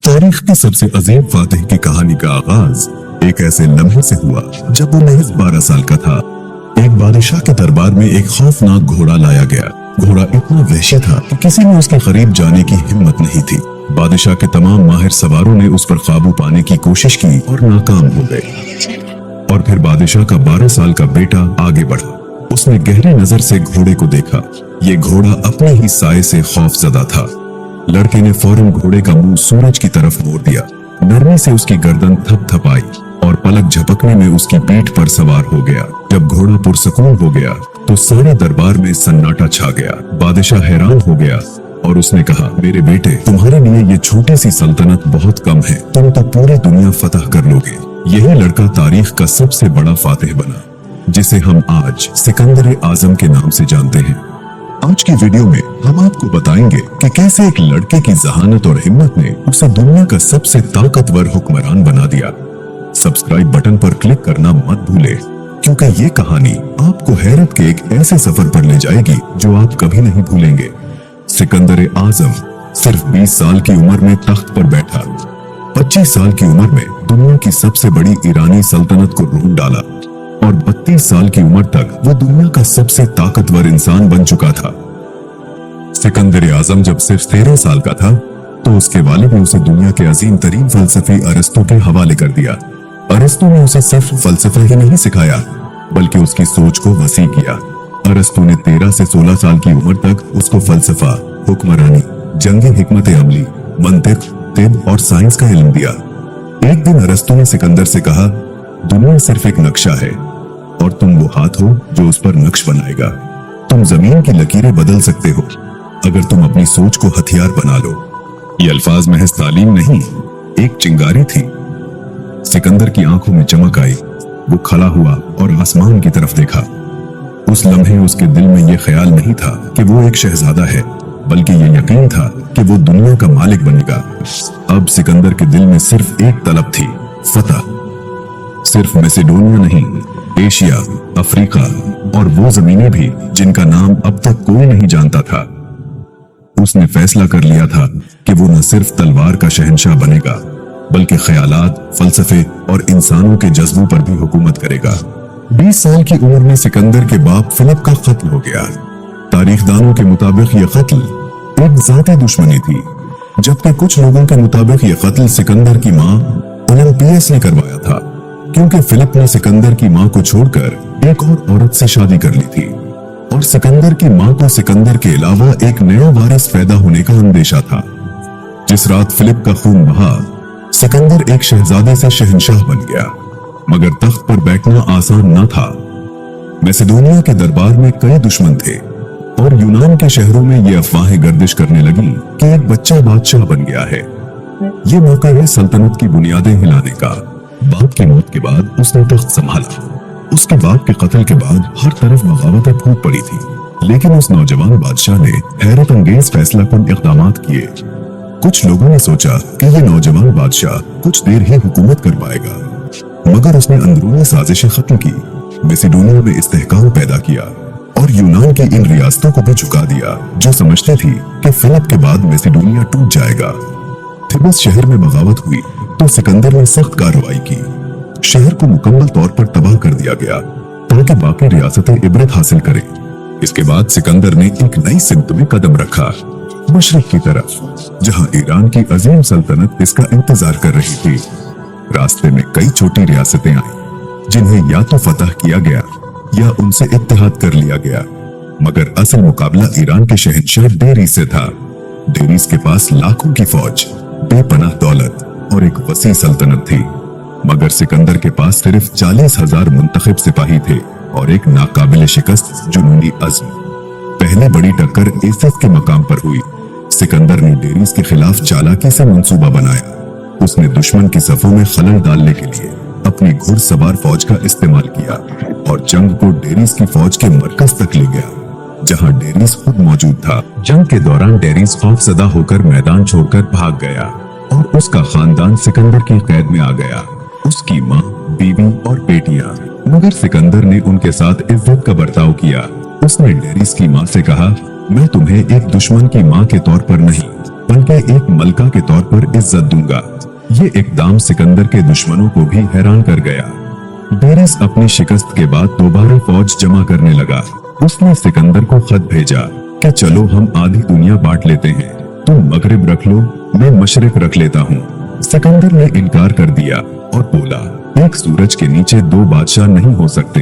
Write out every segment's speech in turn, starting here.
तारीख के सबसे अजीम फातिह की कहानी का आगाज एक ऐसे लम्हे से हुआ जब वो महज 12 साल का था। एक बादशाह के दरबार में एक खौफनाक घोड़ा लाया गया। घोड़ा इतना वहशी था कि किसी ने उसके करीब जाने की हिम्मत नहीं थी। बादशाह के तमाम माहिर सवारों ने उस पर काबू पाने की कोशिश की और नाकाम हो गए। और फिर बादशाह का 12 साल का बेटा आगे बढ़ा। उसने गहरी नजर से घोड़े को देखा। ये घोड़ा अपने ही साए से खौफजदा था। लड़के ने फौरन घोड़े का मुंह सूरज की तरफ मोड़ दिया। नरमी से उसकी गर्दन थपथपाई और पलक झपकने में उसकी पीठ पर सवार हो गया। जब घोड़ा पुरसकून हो गया तो सारे दरबार में सन्नाटा छा गया। बादशाह हैरान हो गया और उसने कहा, मेरे बेटे, तुम्हारे लिए ये छोटी सी सल्तनत बहुत कम है। तुम तो पूरी दुनिया फतह कर लोगे। यही लड़का तारीख का सबसे बड़ा फातिह बना, जिसे हम आज सिकंदर आजम के नाम से जानते हैं। आज की वीडियो में हम आपको बताएंगे कि कैसे एक लड़के की जहानत और हिम्मत ने उसे दुनिया का सबसे ताकतवर हुक्मरान बना दिया। सब्सक्राइब बटन पर क्लिक करना मत भूले, क्योंकि ये कहानी आपको हैरत के एक ऐसे सफर पर ले जाएगी जो आप कभी नहीं भूलेंगे। सिकंदर आजम सिर्फ 20 साल की उम्र में तख्त पर बैठा। 25 साल की उम्र में दुनिया की सबसे बड़ी ईरानी सल्तनत को रूंध डाला और 32 साल की उम्र तक वो दुनिया का सबसे ताकतवर इंसान बन चुका था। सिकंदर आजम जब सिर्फ 13 साल का था तो उसके वालिद ने उसे दुनिया के अजीम तरीन फलसफी अरस्तू के हवाले कर दिया। अरस्तू ने उसे सिर्फ फलसफा ही नहीं सिखाया, बल्कि उसकी सोच को वसी किया। अरस्तू ने 13 से 16 साल की उम्र तक उसको फलसफा, हुक्मरानी, जंगी हिकमत अमली, मंतिक, तिब और साइंस का इल्म दिया। एक दिन अरस्तू ने सिकंदर से कहा, दुनिया सिर्फ एक नक्शा है और तुम वो हाथ हो जो उस पर नक्श बनाएगा। तुम जमीन की लकीरें बदल सकते हो अगर तुम अपनी सोच को हथियार बना लो। ये अल्फाज महज तालीम नहीं, एक चिंगारी थी। सिकंदर की आंखों में चमक आई। वो खड़ा हुआ और आसमान की तरफ देखा। उस लम्हे उसके दिल में ये ख्याल नहीं था कि वो एक शहजादा है, बल्कि ये यकीन था कि वो दुनिया का मालिक बनेगा। अब सिकंदर के दिल में सिर्फ एक तलब थी, फतह। सिर्फ मैसेडोनिया नहीं, एशिया, अफ्रीका और वो जमीनें भी जिनका नाम अब तक कोई नहीं जानता था। उसने फैसला कर लिया था कि वो न सिर्फ तलवार का शहंशाह बनेगा, बल्कि ख्यालात, फलसफे और इंसानों के जज्बों पर भी हुकूमत करेगा। 20 साल की उम्र में सिकंदर के बाप फिलिप का कत्ल हो गया। तारीखदानों के मुताबिक ये कत्ल एक जाती दुश्मनी थी, जबकि कुछ लोगों के मुताबिक ये कत्ल सिकंदर की मां ओलंपियस ने करवाया था, क्योंकि फिलिप ने सिकंदर की मां को छोड़कर एक और औरत से शादी कर ली थी और सिकंदर की मां को सिकंदर के अलावा एक नया वारिस पैदा होने का अंदेशा था। जिस रात फिलिप का खून बहा, सिकंदर एक शहजादे से शहंशाह बन गया, मगर तख्त पर बैठना आसान न था। मैसेडोनिया के दरबार में कई दुश्मन थे और यूनान के शहरों में ये अफवाहें गर्दिश करने लगी कि एक बच्चा बादशाह बन गया है। ये मौका है सल्तनत की बुनियादें हिलाने का। बाप की मौत के बाद उसने तख्त संभाला। उसके बाप के कत्ल के बाद हर तरफ बगावतें फूट पड़ी थी, लेकिन उस नौजवान बादशाह ने हैरत अंगेज फैसला कुन इक़दामात किए। कुछ लोगों ने सोचा कि ये नौजवान बादशाह कुछ देर ही हुकूमत कर पाएगा, मगर उसने अंदरूनी साजिशें खत्म की, मैसेडोनिया में इस्तेहकाम पैदा किया और यूनान की इन रियासतों को भी झुका दिया जो समझती थी कि फिलिप के बाद मैसेडोनिया टूट जाएगा। थिबस शहर में बगावत हुई तो सिकंदर ने सख्त कार्रवाई की। शहर को मुकम्मल तौर पर तबाह कर दिया गया ताकि बाकी रियासतें इबरत हासिल करें। इसके बाद सिकंदर ने एक नई सिमत में कदम रखा, मशरिक की तरफ, जहां ईरान की अजीम सल्तनत इसका इंतजार कर रही थी। रास्ते में कई छोटी रियासतें आईं, जिन्हें या तो फतह किया गया या उनसे इत्तेहाद कर लिया गया, मगर असल मुकाबला ईरान के शहंशाह डेरीस से था। डेरीस के पास लाखों की फौज, बेपनाह दौलत और एक वसी सल्तनत थी, मगर सिकंदर के पास सिर्फ 40,000 मुंतखब सिपाही थे और एक नाकाबिल शिकस्त जुनूनी अज़्म। पहले बड़ी टक्कर एसस के मकाम पर हुई। सिकंदर ने डेरीस के खिलाफ चालाकी से मंसूबा बनाया। उसने दुश्मन की सफों में खलल डालने के लिए अपनी घुड़सवार फौज का इस्तेमाल किया और जंग को डेरीस की फौज के मरकज तक ले गया, जहां डेरीस खुद मौजूद था। जंग के दौरान डेरीस खौफजदा होकर मैदान छोड़कर भाग गया और उसका खानदान सिकंदर की कैद में आ गया, उसकी माँ, बीवी और बेटियां। मगर सिकंदर ने उनके साथ इज्जत का बर्ताव किया। उसने डेरीस की माँ से कहा, मैं तुम्हें एक दुश्मन की माँ के तौर पर नहीं, बल्कि एक मलका के तौर पर इज्जत दूंगा। ये इकदाम सिकंदर के दुश्मनों को भी हैरान कर गया। डेरिस अपनी शिकस्त के बाद दोबारा फौज जमा करने लगा। उसने सिकंदर को खत भेजा कि चलो हम आधी दुनिया बांट लेते हैं, तुम मगरिब रख लो, मैं मशरिक रख लेता हूँ। सिकंदर ने इनकार कर दिया और बोला, एक सूरज के नीचे दो बादशाह नहीं हो सकते।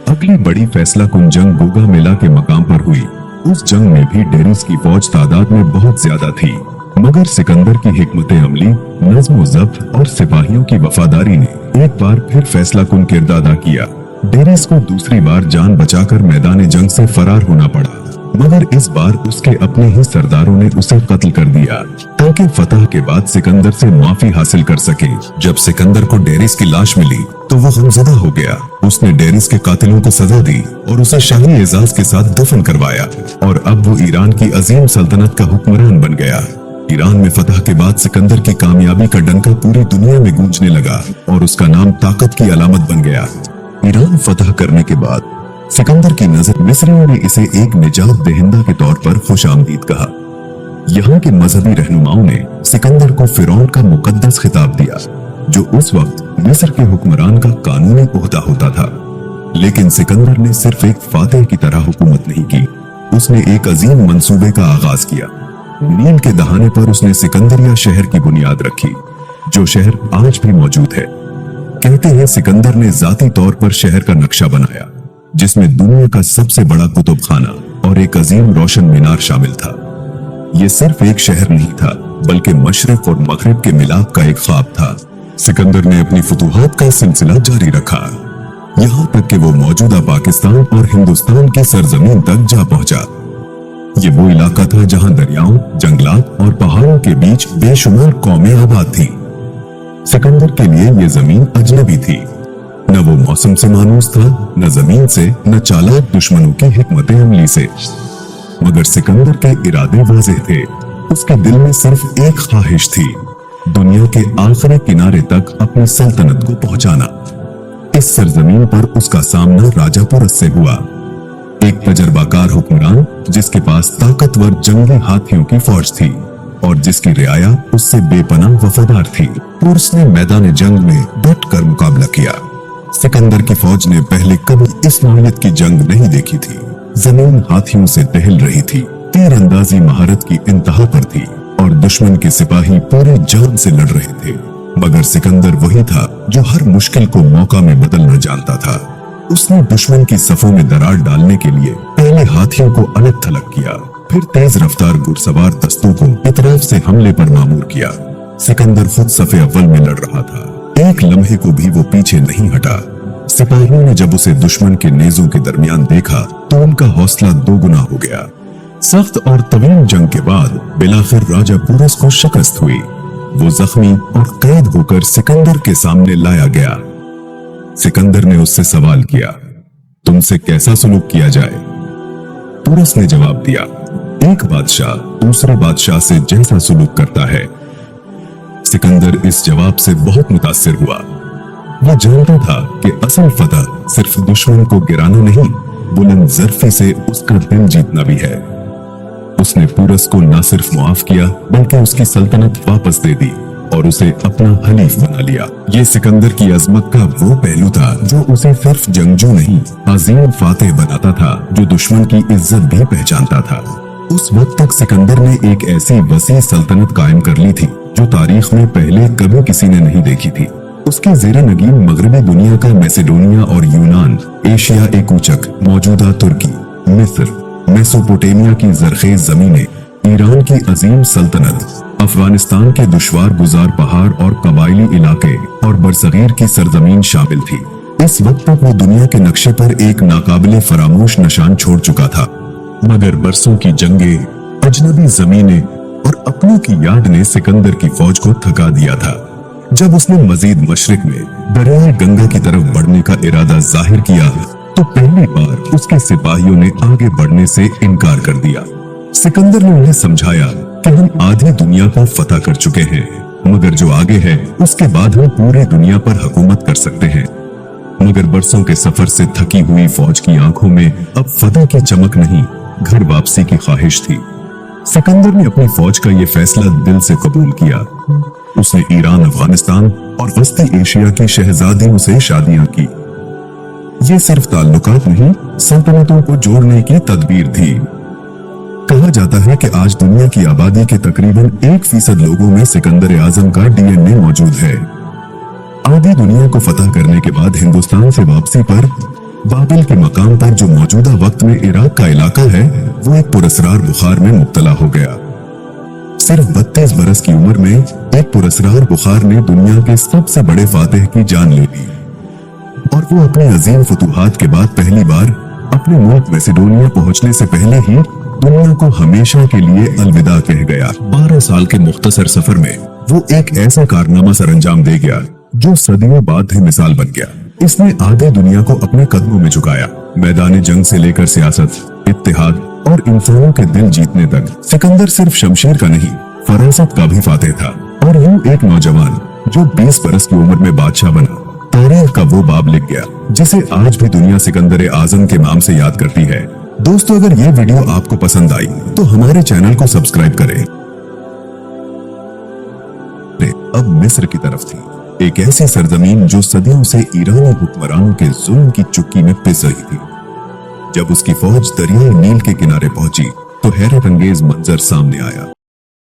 अगली बड़ी फैसला कुन जंग गोगा मेला के मकाम पर हुई। उस जंग में भी डेरिस की फौज तादाद में बहुत ज्यादा थी, मगर सिकंदर की हिकमत अमली, नज़्म व ज़ब्त और सिपाहियों की वफादारी ने एक बार फिर फैसला कुन किरदार अदा किया। डेरिस को दूसरी बार जान बचाकर मैदान जंग से फरार होना पड़ा, मगर इस बार उसके अपने ही सरदारों ने उसे कत्ल कर दिया ताकि फतह के बाद सिकंदर से माफी हासिल कर सके। जब सिकंदर को डेरिस की लाश मिली तो वो गमज़दा हो गया। उसने डेरिस के कातिलों को सजा दी और उसे शाही एजाज के साथ दफन करवाया और अब वो ईरान की अजीम सल्तनत का हुक्मरान बन गया। ईरान में फतह के बाद सिकंदर की कामयाबी का डंका पूरी दुनिया में गूंजने लगा और उसका नाम ताकत की अलामत बन गया। ईरान फतह करने के बाद सिकंदर की नजर मिस्रियों ने इसे एक निजात दहिंदा के तौर पर खुशामदीद कहा। यहाँ के मजहबी रहनुमाओं ने सिकंदर को फिरौन का मुकद्दस खिताब दिया, जो उस वक्त मिस्र के हुक्मरान का कानूनी ओहदा होता था। लेकिन सिकंदर ने सिर्फ एक फातेह की तरह हुकूमत नहीं की, उसने एक अजीम मंसूबे का आगाज किया। नील के दहाने पर उसने सिकंदरिया शहर की बुनियाद रखी, जो शहर आज भी मौजूद है। कहते हैं सिकंदर ने जाती तौर पर शहर का नक्शा बनाया, जिसमें दुनिया का सबसे बड़ा कुतुब खाना और एक अजीम रोशन मीनार शामिल था। यह सिर्फ एक शहर नहीं था, बल्कि मशरिक और मगरिब के मिलाप का एक ख्वाब था। सिकंदर ने अपनी फुतूहात का सिलसिला जारी रखा, यहाँ तक कि वो मौजूदा पाकिस्तान और हिंदुस्तान की सरजमीन तक जा पहुंचा। ये वो इलाका था जहां दरियाओं, जंगलात और पहाड़ों के बीच बेशुमार कौमें आबाद थी। सिकंदर के लिए ये जमीन अजनबी थी, न वो मौसम से मानूस था, न जमीन से, न चालाक दुश्मनों की हिकमत अमली से। मगर सिकंदर के इरादे वाज़ेह थे। उसके दिल में सिर्फ एक ख्वाहिश थी, दुनिया के आखिरी किनारे तक अपनी सल्तनत को पहुंचाना। इस सरजमीन पर उसका सामना राजा पुरस से हुआ, एक तजर्बाकार हुक्मरान जिसके पास ताकतवर जंगली हाथियों की फौज थी और जिसकी रियाया उससे बेपनाह वफादार थी। पुरस ने मैदान जंग में डट कर मुकाबला किया। सिकंदर की फौज ने पहले कभी इस नौयत की जंग नहीं देखी थी। जमीन हाथियों से टहल रही थी, तीर अंदाजी महारत की इंतहा पर थी और दुश्मन के सिपाही पूरी जान से लड़ रहे थे। मगर सिकंदर वही था जो हर मुश्किल को मौका में बदलना जानता था। उसने दुश्मन की सफों में दरार डालने के लिए पहले हाथियों को अलग थलग किया, फिर तेज रफ्तार घुड़सवार दस्तों को इतराफ से हमले पर मामूर किया। सिकंदर खुद सफे अव्वल में लड़ रहा था, एक लम्हे को भी वो पीछे नहीं हटा। सिपाहियों ने जब उसे दुश्मन के नेज़ों के दरमियान देखा तो उनका हौसला दोगुना हो गया। सख्त और तवील जंग के बाद बिलाखिर राजा पुरस को शिकस्त हुई। वो जख्मी और कैद होकर सिकंदर के सामने लाया गया। सिकंदर ने उससे सवाल किया, तुमसे कैसा सलूक किया जाए? पुरस ने जवाब दिया, एक बादशाह दूसरे बादशाह से जैसा सलूक करता है। सिकंदर इस जवाब से बहुत मुतासिर हुआ। वो जानता था कि असल फतह सिर्फ दुश्मन को गिराना नहीं, बुलंद ज़र्फी से उसका दिल जीतना भी है। उसने पुरस को न सिर्फ मुआफ किया बल्कि उसकी सल्तनत वापस दे दी और उसे अपना हलीफ बना लिया। ये सिकंदर की अजमत का वो पहलू था जो उसे सिर्फ जंगजू नहीं, अजीम फातेह बनाता था जो दुश्मन की इज्जत भी पहचानता था। उस वक्त तक सिकंदर ने एक ऐसी वसी सल्तनत कायम कर ली थी जो तारीख में पहले कभी किसी ने नहीं देखी थी। उसके ज़ेरे नगीन मगरबी दुनिया का मैसेडोनिया और यूनान, एशिया ए कूचक, मौजूदा तुर्की, मिस्र, मेसोपोटामिया की जरखेज जमीनें, ईरान की अजीम सल्तनत, अफगानिस्तान के दुश्वार गुजार पहाड़ और कबायली इलाके और बरसगीर की सरजमीन शामिल थी। इस वक्त तक वो दुनिया के नक्शे पर एक नाकाबिले फरामोश निशान छोड़ चुका था। मगर बरसों की जंगें, अजनबी जमीनें और अपनों की याद ने सिकंदर की फौज को थका दिया था। जब उसने मजीद मशरिक में दरिया गंगा की तरफ बढ़ने का इरादा जाहिर किया तो पहली बार उसके सिपाहियों ने आगे बढ़ने से इनकार कर दिया। सिकंदर ने उन्हें समझाया कि हम आधी दुनिया को फतह कर चुके हैं, मगर जो आगे है उसके बाद हम पूरी दुनिया पर हुकूमत कर सकते हैं। मगर बरसों के सफर से थकी हुई फौज की आंखों में अब फतह की चमक नहीं, घर वापसी की ख्वाहिश थी। सिकंदर ने अपनी फौज का ये फैसला दिल से कबूल किया। उसने ईरान, अफगानिस्तान और वस्ती एशिया की शहजादियों से शादियां की। ये सिर्फ ताल्लुकात नहीं, सल्तनतों को जोड़ने की तदबीर थी। कहा जाता है कि आज दुनिया की आबादी के तकरीबन 1% लोगों में सिकंदर आजम का डीएनए मौजूद है। आधी दुनिया को फतह करने के बाद हिंदुस्तान से वापसी पर बाबिल के मकाम पर जो मौजूदा वक्त में इराक का इलाका है, वो एक पुरस्रार बुखार में मुब्तला हो गया। सिर्फ 32 बरस की उम्र में एक पुरस्रार बुखार ने दुनिया के सबसे बड़े फातिह की जान ले ली और वो अपने अजीम फतूहात के बाद पहली बार अपने मुल्क मैसेडोनिया पहुंचने से पहले ही दुनिया को हमेशा के लिए अलविदा कह गया। 12 साल के मुख्तसर सफर में वो एक ऐसा कारनामा सरअंजाम दे गया जो सदियों बाद भी मिसाल बन गया। इसने आधे दुनिया को अपने कदमों में झुकाया। मैदान जंग से लेकर सियासत, इत्तेहाद और इंसानों के दिल जीतने तक सिकंदर सिर्फ शमशीर का नहीं, फरासत का भी फातिह था। और यूं एक नौजवान जो 20 बरस की उम्र में बादशाह बना, तारीख का वो बाब लिख गया जिसे आज भी दुनिया सिकंदर आजम के नाम से याद करती है। दोस्तों, अगर ये वीडियो आपको पसंद आई तो हमारे चैनल को सब्सक्राइब करें। अब मिस्र की तरफ थी, एक ऐसी सरजमीन जो सदियों से ईरानी हुक्मरानों के जुल्म की चुक्की में पिस रही थी। जब उसकी फौज दरियाई नील के किनारे पहुंची तो हैरत अंगेज मंजर सामने आया।